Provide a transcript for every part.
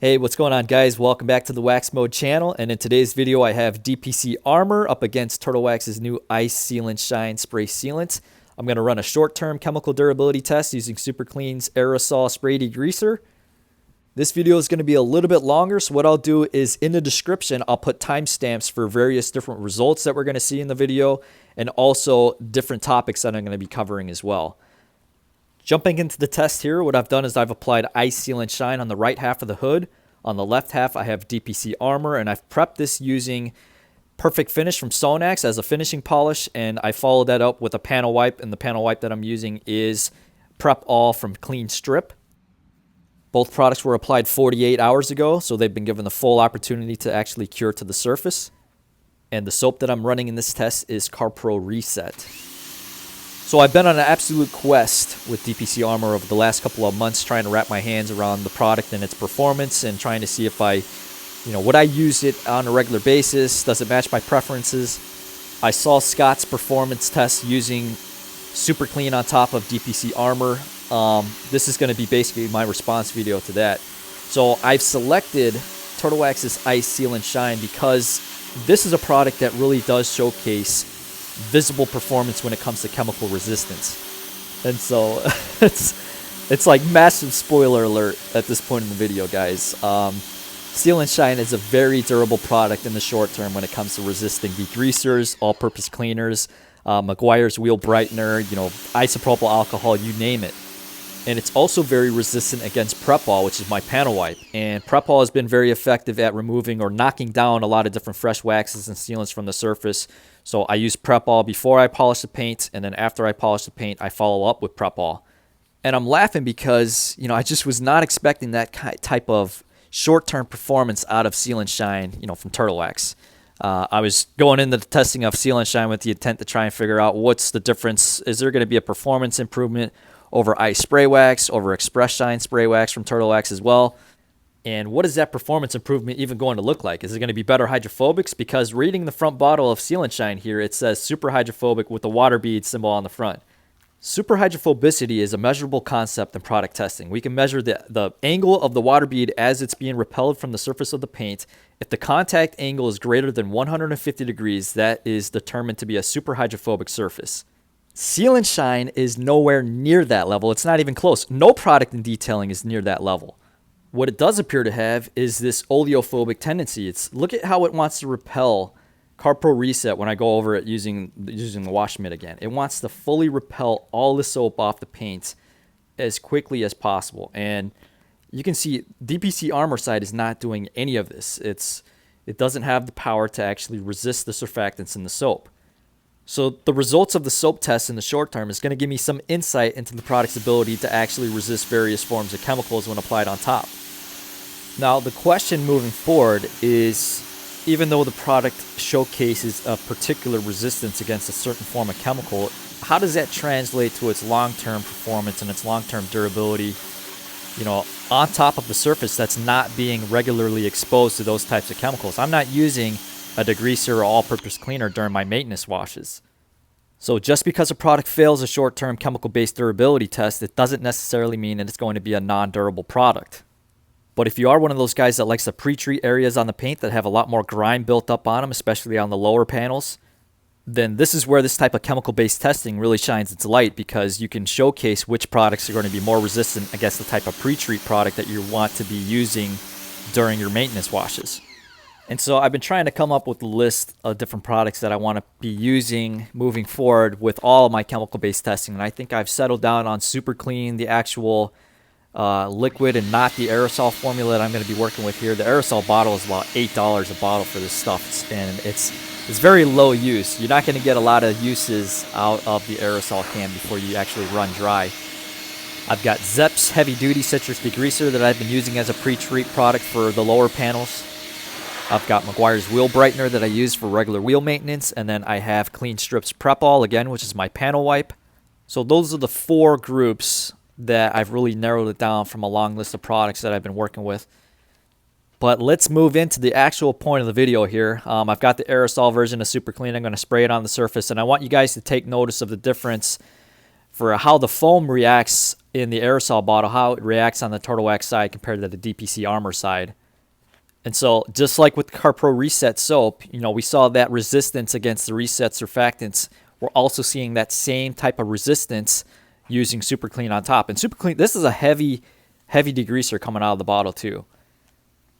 Hey, what's going on, guys? Welcome back to the WaxMode channel, and in today's video I have DPC Armor up against Turtle Wax's new Ice Sealant Shine Spray Sealant. I'm going to run a short-term chemical durability test using Super Clean's Aerosol Spray Degreaser. This video is going to be a little bit longer, so what I'll do is in the description I'll put timestamps for various different results that we're going to see in the video, and also different topics that I'm going to be covering as well. Jumping into the test here, what I've done is I've applied Ice Sealant Shine on the right half of the hood. On the left half, I have DPC Armor, and I've prepped this using Perfect Finish from Sonax as a finishing polish, and I followed that up with a panel wipe, and the panel wipe that I'm using is Prep All from Clean Strip. Both products were applied 48 hours ago, so they've been given the full opportunity to actually cure to the surface. And the soap that I'm running in this test is CarPro Reset. So I've been on an absolute quest with DPC Armor over the last couple of months, trying to wrap my hands around the product and its performance, and trying to see if would I use it on a regular basis? Does it match my preferences? I saw Scott's performance test using Super Clean on top of DPC Armor. This is going to be basically my response video to that. So I've selected Turtle Wax's Ice Sealant Shine because this is a product that really does showcase visible performance when it comes to chemical resistance. And so it's like massive spoiler alert at this point in the video, guys. Sealant Shine is a very durable product in the short term when it comes to resisting degreasers, all-purpose cleaners, Meguiar's wheel brightener, isopropyl alcohol, you name it. And it's also very resistant against Prep All, which is my panel wipe. And Prep All has been very effective at removing or knocking down a lot of different fresh waxes and sealants from the surface. So I use Prep All before I polish the paint, and then after I polish the paint, I follow up with Prep All. And I'm laughing because, I just was not expecting that type of short-term performance out of Sealant Shine, from Turtle Wax. I was going into the testing of Sealant Shine with the intent to try and figure out what's the difference. Is there going to be a performance improvement over Ice Spray Wax, over Express Shine Spray Wax from Turtle Wax as well? And what is that performance improvement even going to look like? Is it going to be better hydrophobics? Because reading the front bottle of Sealant Shine here, it says super hydrophobic with the water bead symbol on the front. Super hydrophobicity is a measurable concept in product testing. We can measure the angle of the water bead as it's being repelled from the surface of the paint. If the contact angle is greater than 150 degrees, that is determined to be a super hydrophobic surface. Sealant Shine is nowhere near that level. It's not even close. No product in detailing is near that level. What it does appear to have is this oleophobic tendency. Look at how it wants to repel CarPro Reset when I go over it using the wash mitt again. It wants to fully repel all the soap off the paint as quickly as possible. And you can see DPC Armor side is not doing any of this. It doesn't have the power to actually resist the surfactants in the soap. So the results of the soap test in the short term is going to give me some insight into the product's ability to actually resist various forms of chemicals when applied on top. Now, the question moving forward is, even though the product showcases a particular resistance against a certain form of chemical, how does that translate to its long-term performance and its long-term durability, on top of the surface that's not being regularly exposed to those types of chemicals? I'm not using a degreaser or all-purpose cleaner during my maintenance washes. So just because a product fails a short-term chemical-based durability test, it doesn't necessarily mean that it's going to be a non-durable product. But if you are one of those guys that likes to pre-treat areas on the paint that have a lot more grime built up on them, especially on the lower panels, then this is where this type of chemical-based testing really shines its light, because you can showcase which products are going to be more resistant against the type of pre-treat product that you want to be using during your maintenance washes. And so I've been trying to come up with a list of different products that I want to be using moving forward with all of my chemical-based testing. And I think I've settled down on Super Clean, the actual liquid, and not the aerosol formula that I'm going to be working with here. The aerosol bottle is about $8 a bottle for this stuff, and it's very low use. You're not going to get a lot of uses out of the aerosol can before you actually run dry. I've got Zepp's Heavy Duty Citrus Degreaser that I've been using as a pre-treat product for the lower panels. I've got Meguiar's wheel brightener that I use for regular wheel maintenance, and then I have Clean Strip's Prep All again, which is my panel wipe. So those are the four groups that I've really narrowed it down from a long list of products that I've been working with. But let's move into the actual point of the video here. I've got the aerosol version of Super Clean. I'm going to spray it on the surface, and I want you guys to take notice of the difference for how the foam reacts in the aerosol bottle, how it reacts on the Turtle Wax side compared to the DPC Armor side. And so just like with CarPro Reset soap, you know, we saw that resistance against the Reset surfactants. We're also seeing that same type of resistance using Super Clean on top. And Super Clean, this is a heavy degreaser coming out of the bottle too.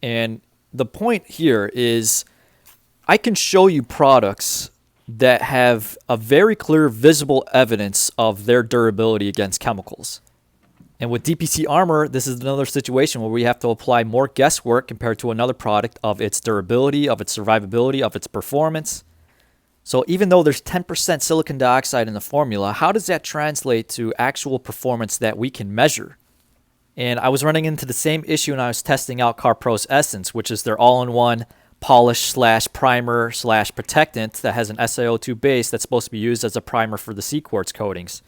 And the point here is I can show you products that have a very clear visible evidence of their durability against chemicals. And with DPC Armor, this is another situation where we have to apply more guesswork compared to another product of its durability, of its survivability, of its performance. So even though there's 10% silicon dioxide in the formula, how does that translate to actual performance that we can measure? And I was running into the same issue when I was testing out CarPro's Essence, which is their all-in-one polish / primer / protectant that has an SiO2 base that's supposed to be used as a primer for the C-quartz coatings.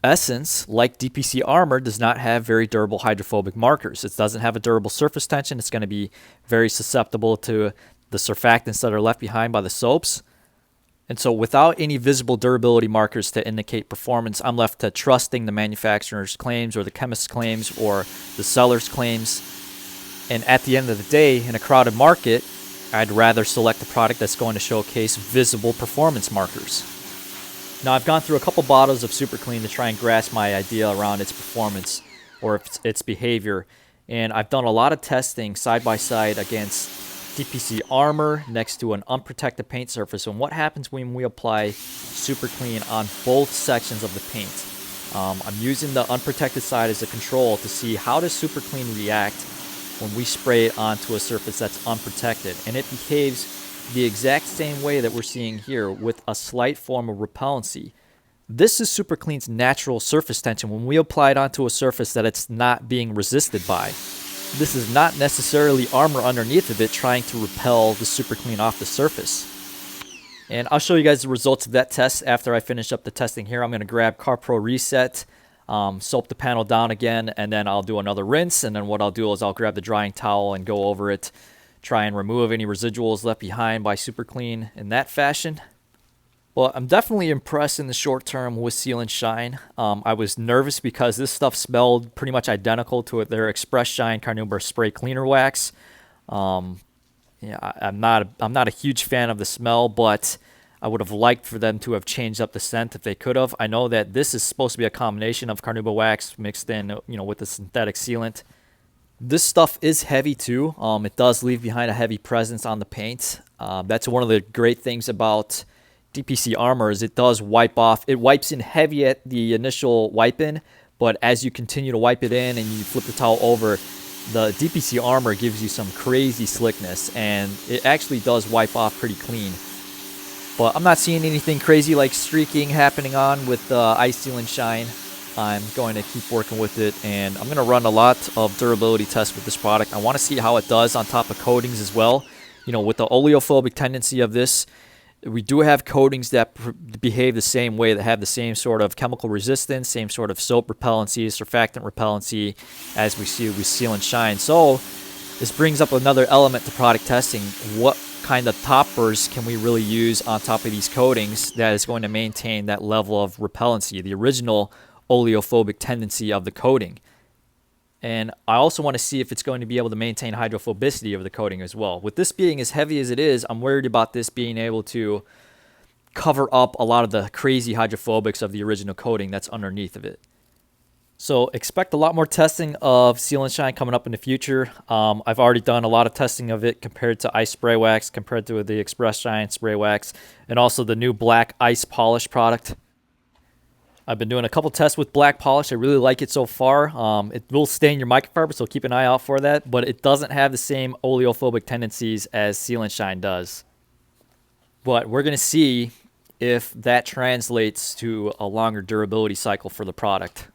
Essence, like DPC Armor, does not have very durable hydrophobic markers. It doesn't have a durable surface tension. It's going to be very susceptible to the surfactants that are left behind by the soaps. And so without any visible durability markers to indicate performance, I'm left to trusting the manufacturer's claims or the chemist's claims or the seller's claims. And at the end of the day, in a crowded market, I'd rather select a product that's going to showcase visible performance markers. Now, I've gone through a couple bottles of Super Clean to try and grasp my idea around its performance or its behavior. And I've done a lot of testing side by side against DPC Armor next to an unprotected paint surface. And what happens when we apply Super Clean on both sections of the paint? I'm using the unprotected side as a control to see how does Super Clean react when we spray it onto a surface that's unprotected. And it behaves the exact same way that we're seeing here with a slight form of repellency. This is Super Clean's natural surface tension when we apply it onto a surface that it's not being resisted by. This is not necessarily armor underneath of it trying to repel the Super Clean off the surface. And I'll show you guys the results of that test after I finish up the testing here. I'm going to grab CarPro Reset, soap the panel down again, and then I'll do another rinse. And then what I'll do is I'll grab the drying towel and go over it, try and remove any residuals left behind by Super Clean in that fashion. Well, I'm definitely impressed in the short term with Seal and Shine. I was nervous because this stuff smelled pretty much identical to their Express Shine Carnauba Spray Cleaner Wax. I'm not a huge fan of the smell, but I would have liked for them to have changed up the scent if they could have. I know that this is supposed to be a combination of Carnauba wax mixed in, with the synthetic sealant. This stuff is heavy too. It does leave behind a heavy presence on the paint. That's one of the great things about DPC Armor is it does wipe off. It wipes in heavy at the initial wipe in, but as you continue to wipe it in and you flip the towel over, the DPC Armor gives you some crazy slickness, and it actually does wipe off pretty clean. But I'm not seeing anything crazy like streaking happening on with Ice Seal and Shine. I'm going to keep working with it, and I'm going to run a lot of durability tests with this product. I want to see how it does on top of coatings as well. With the oleophobic tendency of this, we do have coatings that behave the same way, that have the same sort of chemical resistance, same sort of soap repellency, surfactant repellency as we see with Seal and Shine. So this brings up another element to product testing. What kind of toppers can we really use on top of these coatings that is going to maintain that level of repellency, the original oleophobic tendency of the coating? And I also want to see if it's going to be able to maintain hydrophobicity of the coating as well. With this being as heavy as it is, I'm worried about this being able to cover up a lot of the crazy hydrophobics of the original coating that's underneath of it. So expect a lot more testing of Seal and Shine coming up in the future. I've already done a lot of testing of it compared to Ice Spray Wax, compared to the Express Shine Spray Wax, and also the new Black Ice Polish product. I've been doing a couple tests with black polish. I really like it so far. It will stain your microfiber, so keep an eye out for that. But it doesn't have the same oleophobic tendencies as Seal and Shine does. But we're going to see if that translates to a longer durability cycle for the product.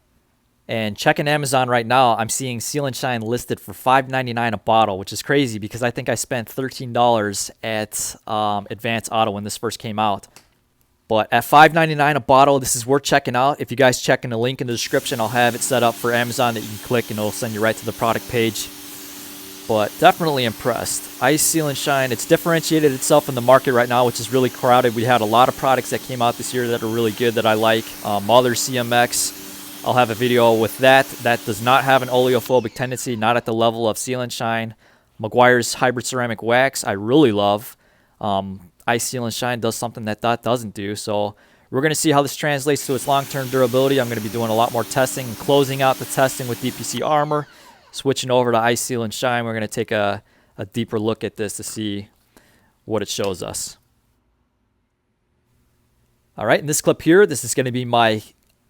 And checking Amazon right now, I'm seeing Seal and Shine listed for $5.99 a bottle, which is crazy because I think I spent $13 at Advance Auto when this first came out. But at $5.99 a bottle, this is worth checking out. If you guys check in the link in the description, I'll have it set up for Amazon that you can click and it'll send you right to the product page. But definitely impressed. Ice Seal and Shine, it's differentiated itself in the market right now, which is really crowded. We had a lot of products that came out this year that are really good that I like. Mother CMX, I'll have a video with that. That does not have an oleophobic tendency, not at the level of Sealant Shine. Meguiar's Hybrid Ceramic Wax, I really love. Ice Sealant Shine does something that doesn't do. So we're going to see how this translates to its long-term durability. I'm going to be doing a lot more testing and closing out the testing with DPC Armor. Switching over to Ice Sealant Shine, we're going to take a deeper look at this to see what it shows us. All right, in this clip here, this is going to be my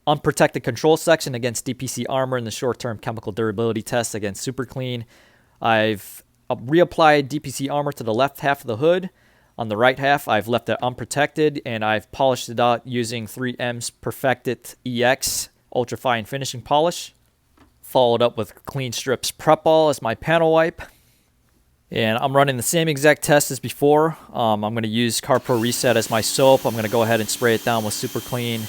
Unprotected Control section against DPC Armor in the short-term chemical durability test against Super Clean. I've reapplied DPC Armor to the left half of the hood. On the right half, I've left it unprotected, and I've polished it out using 3M's Perfected EX Ultrafine Finishing Polish. Followed up with Clean Strips Prep Ball as my panel wipe. And I'm running the same exact test as before. I'm going to use CarPro Reset as my soap. I'm going to go ahead and spray it down with Super Clean.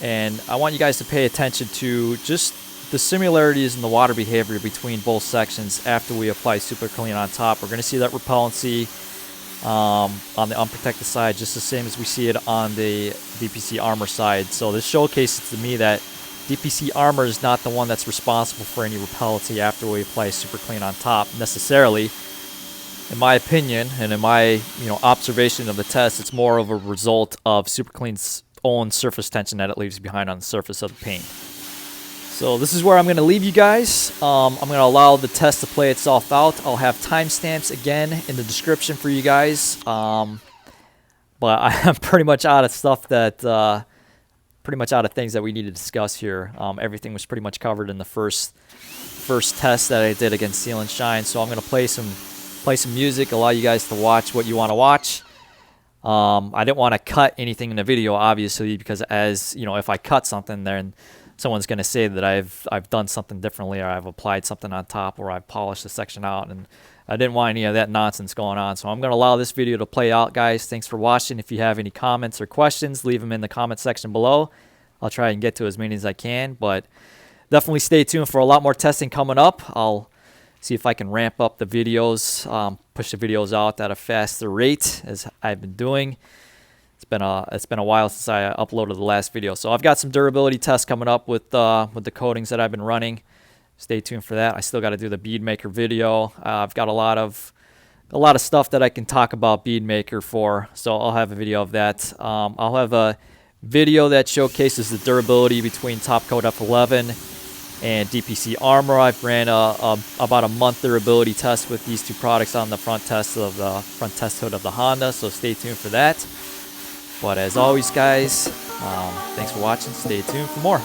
And I want you guys to pay attention to just the similarities in the water behavior between both sections after we apply Super Clean on top. We're going to see that repellency on the unprotected side just the same as we see it on the DPC Armor side. So this showcases to me that DPC Armor is not the one that's responsible for any repellency after we apply Super Clean on top necessarily. In my opinion and in my observation of the test, it's more of a result of Super Clean's own surface tension that it leaves behind on the surface of the paint. So this is where I'm going to leave you guys. I'm going to allow the test to play itself out. I'll have timestamps again in the description for you guys. But I'm pretty much out of stuff that, pretty much out of things that we need to discuss here. Everything was pretty much covered in the first test that I did against Sealant Shine. So I'm going to play some music, allow you guys to watch what you want to watch. I didn't want to cut anything in the video, obviously, because as if I cut something, then someone's going to say that I've done something differently, or I've applied something on top, or I've polished the section out, and I didn't want any of that nonsense going on. So I'm going to allow this video to play out, guys. Thanks for watching. If you have any comments or questions, leave them in the comment section below. I'll try and get to as many as I can, but definitely stay tuned for a lot more testing coming up. I'll see if I can ramp up the videos, push the videos out at a faster rate as I've been doing. It's been a while since I uploaded the last video, so I've got some durability tests coming up with the coatings that I've been running. Stay tuned for that. I still got to do the bead maker video. I've got a lot of stuff that I can talk about bead maker for, so I'll have a video of that. I'll have a video that showcases the durability between Top Coat F11 and DPC Armor. I've ran about a month durability test with these two products on the front test hood of the Honda, so stay tuned for that. But as always, guys, thanks for watching. Stay tuned for more.